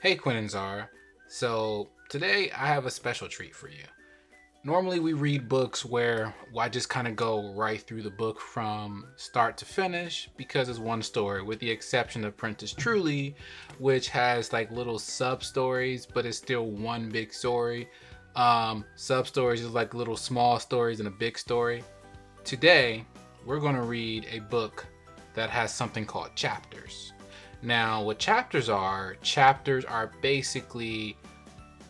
Hey Quinn and Zara. So today I have a special treat for you. Normally we read books where I just kind of go right through the book from start to finish because it's one story, with the exception of Prentice Truly, which has like little sub stories, but it's still one big story. Sub stories is like little small stories in a big story. Today we're going to read a book that has something called chapters. Now, what chapters are basically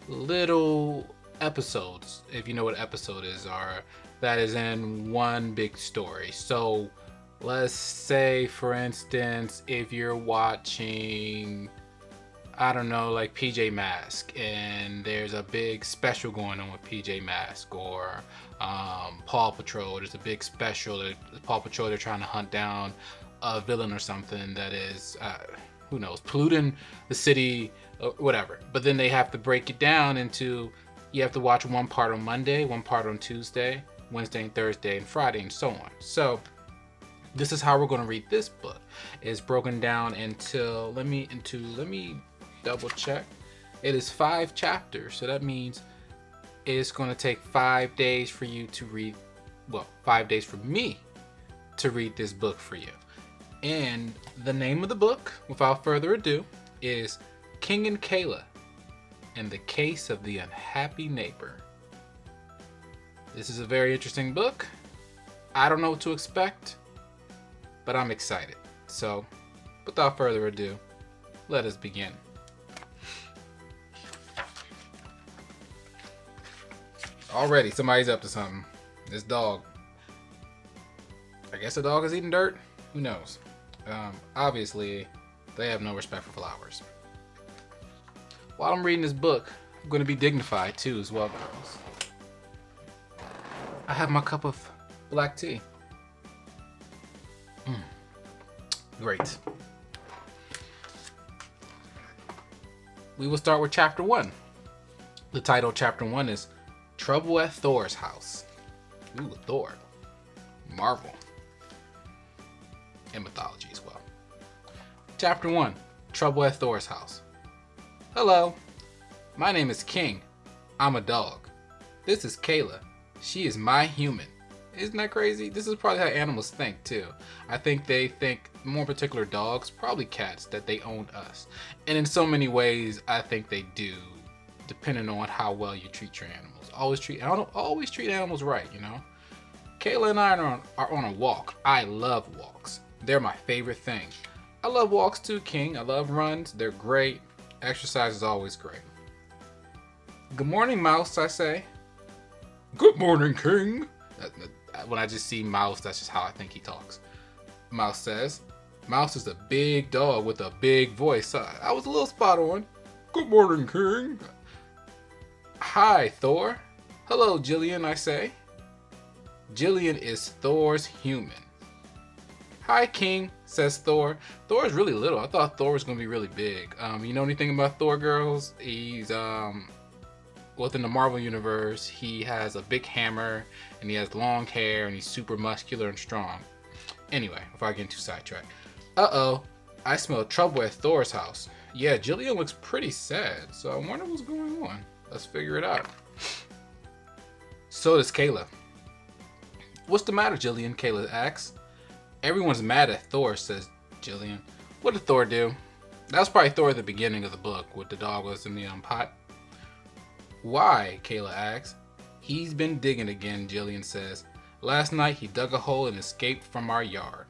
little episodes, if you know what episode is, are that is in one big story. So, let's say, for instance, if you're watching, I don't know, like PJ Masks, and there's a big special going on with PJ Masks, or Paw Patrol. There's a big special that Paw Patrol, they're trying to hunt down a villain or something that is, who knows, polluting the city, whatever. But then they have to break it down into, you have to watch one part on Monday, one part on Tuesday, Wednesday and Thursday, and Friday, and so on. So this is how we're going to read this book. It's broken down into, let me double check. It is 5 chapters, so that means it's going to take 5 days for you to read, well, 5 days for me to read this book for you. And the name of the book, without further ado, is King and Kayla and the Case of the Unhappy Neighbor. This is a very interesting book. I don't know what to expect, but I'm excited. So, without further ado, let us begin. Already, somebody's up to something. This dog. I guess the dog is eating dirt? Who knows? Obviously, they have no respect for flowers. While I'm reading this book, I'm going to be dignified too as well, girls. I have my cup of black tea. Great. We will start with chapter 1. The title of chapter 1 is Trouble at Thor's House. Ooh, Thor. Marvel. And mythology as well. Chapter 1. Trouble at Thor's House. Hello. My name is King. I'm a dog. This is Kayla. She is my human. Isn't that crazy? This is probably how animals think too. I think they think, more particular dogs, probably cats, that they own us. And in so many ways, I think they do, depending on how well you treat your animals. Always treat animals right, you know? Kayla and I are on a walk. I love walks. They're my favorite thing. I love walks too, King. I love runs. They're great. Exercise is always great. Good morning, Mouse, I say. Good morning, King. When I just see Mouse, that's just how I think he talks. Mouse says. Mouse is a big dog with a big voice. So I was a little spot on. Good morning, King. Hi, Thor. Hello, Jillian, I say. Jillian is Thor's human. Hi, King, says Thor. Thor is really little. I thought Thor was going to be really big. You know anything about Thor, girls? He's, within the Marvel Universe, he has a big hammer, and he has long hair, and he's super muscular and strong. Anyway, before I get too sidetracked. Uh-oh, I smell trouble at Thor's house. Yeah, Jillian looks pretty sad, so I wonder what's going on. Let's figure it out. So does Kayla. What's the matter, Jillian? Kayla asks. Everyone's mad at Thor, says Jillian. What did Thor do? That was probably Thor at the beginning of the book, with the dog was in the pot. Why? Kayla asks. He's been digging again, Jillian says. Last night he dug a hole and escaped from our yard.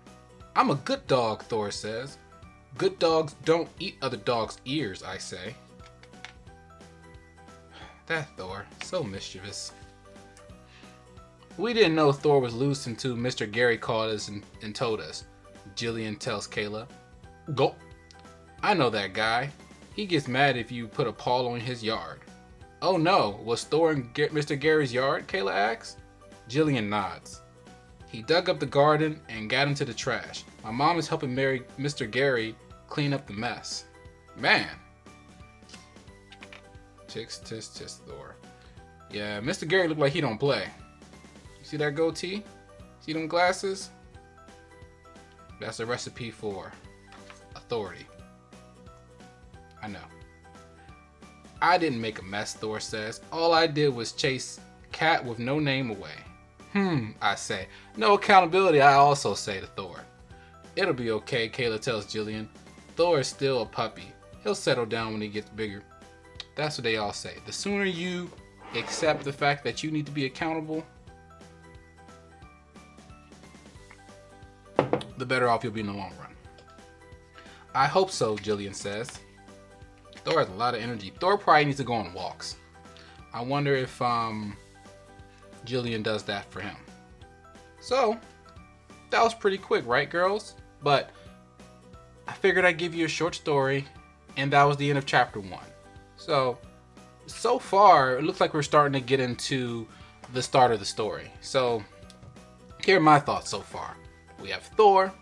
I'm a good dog, Thor says. Good dogs don't eat other dogs' ears, I say. That Thor, so mischievous. We didn't know Thor was loose until Mr. Gary called us and told us, Jillian tells Kayla. Go. I know that guy. He gets mad if you put a paw on his yard. Oh no, was Thor in Mr. Gary's yard? Kayla asks. Jillian nods. He dug up the garden and got into the trash. My mom is helping Mr. Gary clean up the mess. Man. Chicks, tis, Thor. Yeah, Mr. Gary looked like he don't play. See that goatee? See them glasses? That's a recipe for authority. I know. I didn't make a mess, Thor says. All I did was chase cat with no name away. I say. No accountability, I also say to Thor. It'll be okay, Kayla tells Jillian. Thor is still a puppy. He'll settle down when he gets bigger. That's what they all say. The sooner you accept the fact that you need to be accountable, the better off you'll be in the long run. I hope so, Jillian says. Thor has a lot of energy. Thor probably needs to go on walks. I wonder if Jillian does that for him. So, that was pretty quick, right, girls? But I figured I'd give you a short story, and that was the end of chapter 1. So far, it looks like we're starting to get into the start of the story. So, here are my thoughts so far. We have Thor.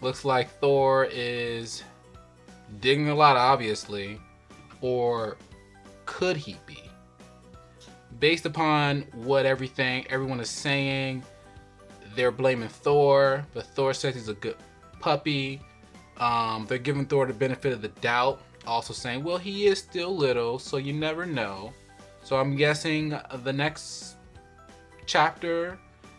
Looks like Thor is digging a lot, obviously. Or could he be? Based upon what everyone is saying, they're blaming Thor, but Thor says he's a good puppy. They're giving Thor the benefit of the doubt, also saying, well, he is still little, so you never know. So I'm guessing the next chapter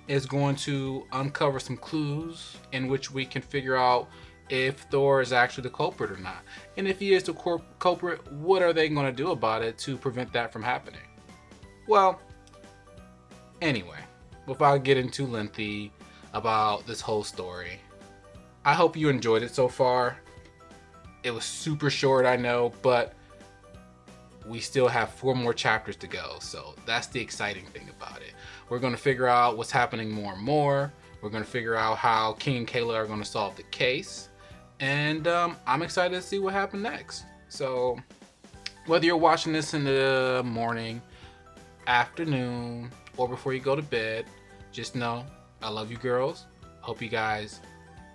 is going to uncover some clues in which we can figure out if Thor is actually the culprit or not. And if he is the culprit, what are they going to do about it to prevent that from happening? Well, anyway, without getting too lengthy about this whole story, I hope you enjoyed it so far. It was super short, I know, but we still have 4 more chapters to go, so that's the exciting thing about it. We're going to figure out what's happening more and more. We're going to figure out how King and Kayla are going to solve the case, and I'm excited to see what happens next. So whether you're watching this in the morning, afternoon, or before you go to bed, just know I love you girls. Hope you guys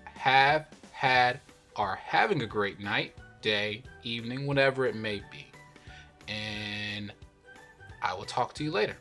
have had or having a great night, day, evening, whatever it may be. And I will talk to you later.